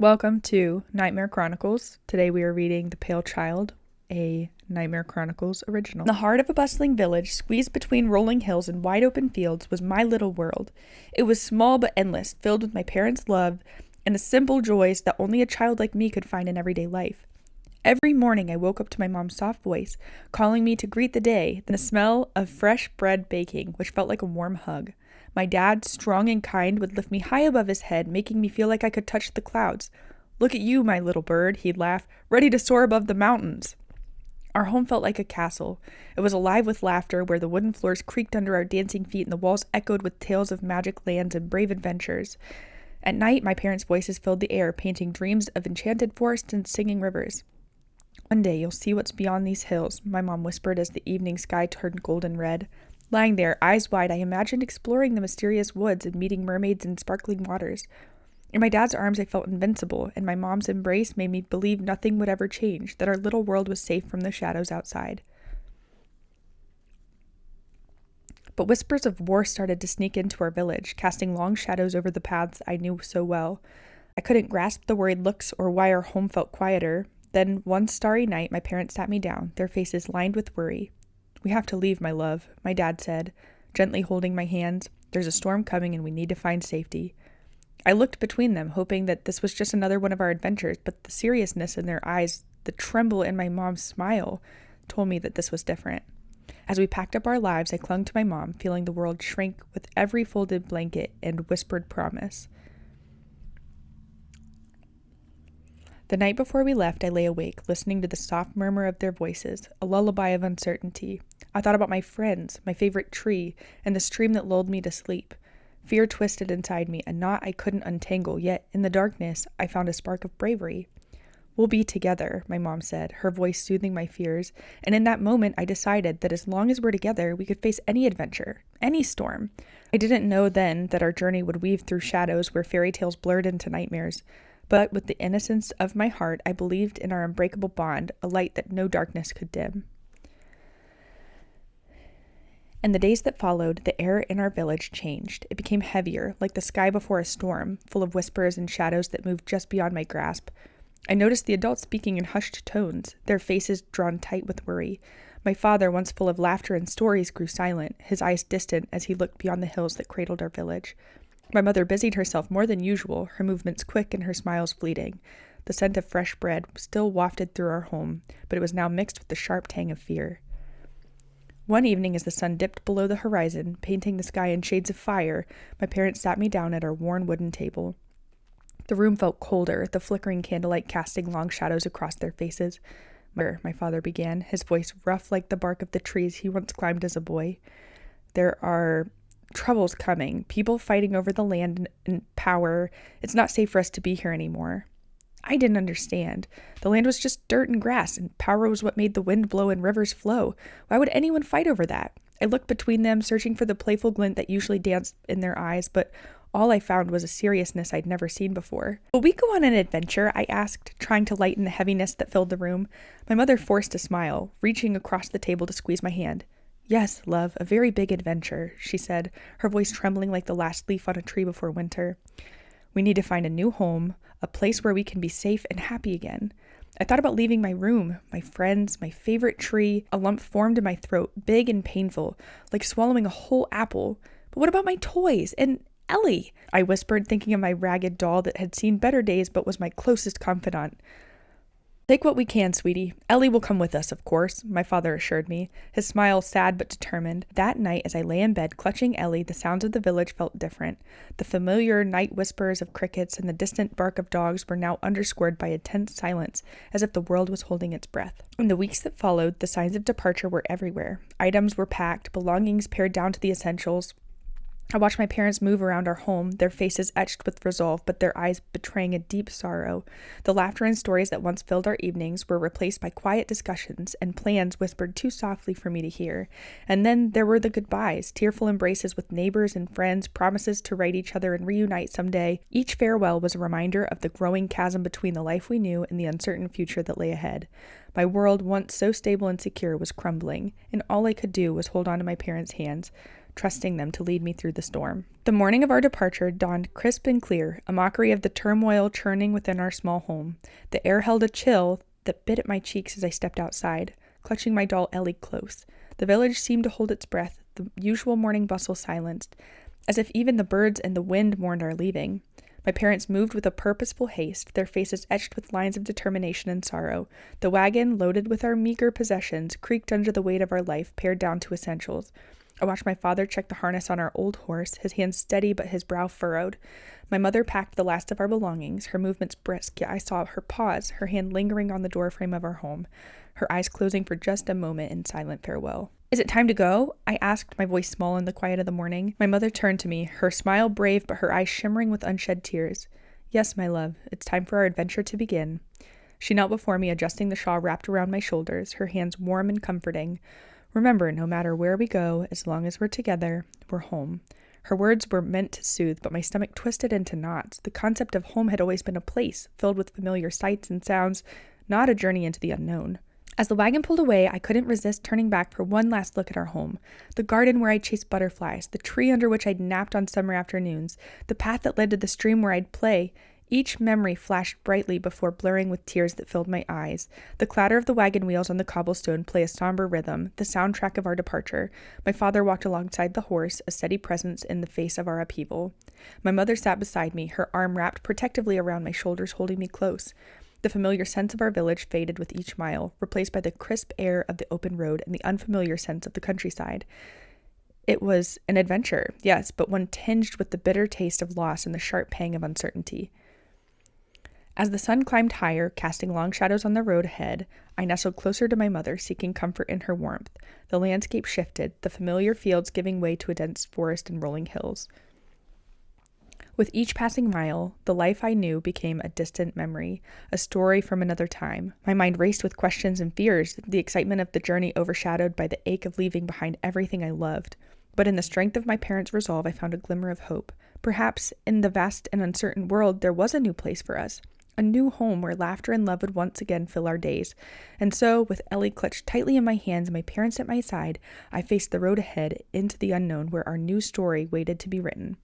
Welcome to Nightmare Chronicles. Today we are reading The Pale Child, a Nightmare Chronicles original. In the heart of a bustling village, squeezed between rolling hills and wide open fields, was my little world. It was small but endless, filled with my parents' love and the simple joys that only a child like me could find in everyday life. Every morning I woke up to my mom's soft voice, calling me to greet the day, then the smell of fresh bread baking, which felt like a warm hug. My dad, strong and kind, would lift me high above his head, making me feel like I could touch the clouds. "Look at you, my little bird," he'd laugh, "ready to soar above the mountains." Our home felt like a castle. It was alive with laughter, where the wooden floors creaked under our dancing feet and the walls echoed with tales of magic lands and brave adventures. At night, my parents' voices filled the air, painting dreams of enchanted forests and singing rivers. "One day you'll see what's beyond these hills," my mom whispered as the evening sky turned golden red. Lying there, eyes wide, I imagined exploring the mysterious woods and meeting mermaids in sparkling waters. In my dad's arms, I felt invincible, and my mom's embrace made me believe nothing would ever change, that our little world was safe from the shadows outside. But whispers of war started to sneak into our village, casting long shadows over the paths I knew so well. I couldn't grasp the worried looks or why our home felt quieter. Then, one starry night, my parents sat me down, their faces lined with worry. "We have to leave, my love," my dad said, gently holding my hands. "There's a storm coming and we need to find safety." I looked between them, hoping that this was just another one of our adventures, but the seriousness in their eyes, the tremble in my mom's smile, told me that this was different. As we packed up our lives, I clung to my mom, feeling the world shrink with every folded blanket and whispered promise. The night before we left, I lay awake, listening to the soft murmur of their voices, a lullaby of uncertainty. I thought about my friends, my favorite tree, and the stream that lulled me to sleep. Fear twisted inside me, a knot I couldn't untangle, yet in the darkness, I found a spark of bravery. "We'll be together," my mom said, her voice soothing my fears, and in that moment I decided that as long as we're together, we could face any adventure, any storm. I didn't know then that our journey would weave through shadows where fairy tales blurred into nightmares. But with the innocence of my heart, I believed in our unbreakable bond, a light that no darkness could dim. In the days that followed, the air in our village changed. It became heavier, like the sky before a storm, full of whispers and shadows that moved just beyond my grasp. I noticed the adults speaking in hushed tones, their faces drawn tight with worry. My father, once full of laughter and stories, grew silent, his eyes distant as he looked beyond the hills that cradled our village. My mother busied herself more than usual, her movements quick and her smiles fleeting. The scent of fresh bread still wafted through our home, but it was now mixed with the sharp tang of fear. One evening, as the sun dipped below the horizon, painting the sky in shades of fire, my parents sat me down at our worn wooden table. The room felt colder, the flickering candlelight casting long shadows across their faces. My father began, his voice rough like the bark of the trees he once climbed as a boy. "There are troubles coming, people fighting over the land and power. It's not safe for us to be here anymore." I didn't understand. The land was just dirt and grass, and power was what made the wind blow and rivers flow. Why would anyone fight over that? I looked between them, searching for the playful glint that usually danced in their eyes, but all I found was a seriousness I'd never seen before. "Will we go on an adventure?" I asked, trying to lighten the heaviness that filled the room. My mother forced a smile, reaching across the table to squeeze my hand. "Yes, love, a very big adventure," she said, her voice trembling like the last leaf on a tree before winter. "We need to find a new home, a place where we can be safe and happy again." I thought about leaving my room, my friends, my favorite tree. A lump formed in my throat, big and painful, like swallowing a whole apple. "But what about my toys? And Ellie?" I whispered, thinking of my ragged doll that had seen better days but was my closest confidant. "Take what we can, sweetie. Ellie will come with us, of course," my father assured me, his smile sad but determined. That night, as I lay in bed clutching Ellie, the sounds of the village felt different. The familiar night whispers of crickets and the distant bark of dogs were now underscored by a tense silence, as if the world was holding its breath. In the weeks that followed, the signs of departure were everywhere. Items were packed, belongings pared down to the essentials. I watched my parents move around our home, their faces etched with resolve, but their eyes betraying a deep sorrow. The laughter and stories that once filled our evenings were replaced by quiet discussions and plans whispered too softly for me to hear. And then there were the goodbyes, tearful embraces with neighbors and friends, promises to write each other and reunite someday. Each farewell was a reminder of the growing chasm between the life we knew and the uncertain future that lay ahead. My world, once so stable and secure, was crumbling, and all I could do was hold on to my parents' hands, trusting them to lead me through the storm. The morning of our departure dawned crisp and clear, a mockery of the turmoil churning within our small home. The air held a chill that bit at my cheeks as I stepped outside, clutching my doll Ellie close. The village seemed to hold its breath, the usual morning bustle silenced, as if even the birds and the wind mourned our leaving. My parents moved with a purposeful haste, their faces etched with lines of determination and sorrow. The wagon, loaded with our meager possessions, creaked under the weight of our life, pared down to essentials. I watched my father check the harness on our old horse, his hands steady but his brow furrowed. My mother packed the last of our belongings, her movements brisk, yet I saw her pause, her hand lingering on the doorframe of our home, her eyes closing for just a moment in silent farewell. "Is it time to go?" I asked, my voice small in the quiet of the morning. My mother turned to me, her smile brave but her eyes shimmering with unshed tears. "Yes, my love, it's time for our adventure to begin." She knelt before me, adjusting the shawl wrapped around my shoulders, her hands warm and comforting. "Remember, no matter where we go, as long as we're together, we're home." Her words were meant to soothe, but my stomach twisted into knots. The concept of home had always been a place, filled with familiar sights and sounds, not a journey into the unknown. As the wagon pulled away, I couldn't resist turning back for one last look at our home. The garden where I'd chased butterflies, the tree under which I'd napped on summer afternoons, the path that led to the stream where I'd play. Each memory flashed brightly before blurring with tears that filled my eyes. The clatter of the wagon wheels on the cobblestone play a somber rhythm, the soundtrack of our departure. My father walked alongside the horse, a steady presence in the face of our upheaval. My mother sat beside me, her arm wrapped protectively around my shoulders, holding me close. The familiar sense of our village faded with each mile, replaced by the crisp air of the open road and the unfamiliar sense of the countryside. It was an adventure, yes, but one tinged with the bitter taste of loss and the sharp pang of uncertainty. As the sun climbed higher, casting long shadows on the road ahead, I nestled closer to my mother, seeking comfort in her warmth. The landscape shifted, the familiar fields giving way to a dense forest and rolling hills. With each passing mile, the life I knew became a distant memory, a story from another time. My mind raced with questions and fears, the excitement of the journey overshadowed by the ache of leaving behind everything I loved. But in the strength of my parents' resolve, I found a glimmer of hope. Perhaps in the vast and uncertain world, there was a new place for us, a new home where laughter and love would once again fill our days. And so, with Ellie clutched tightly in my hands and my parents at my side, I faced the road ahead into the unknown where our new story waited to be written.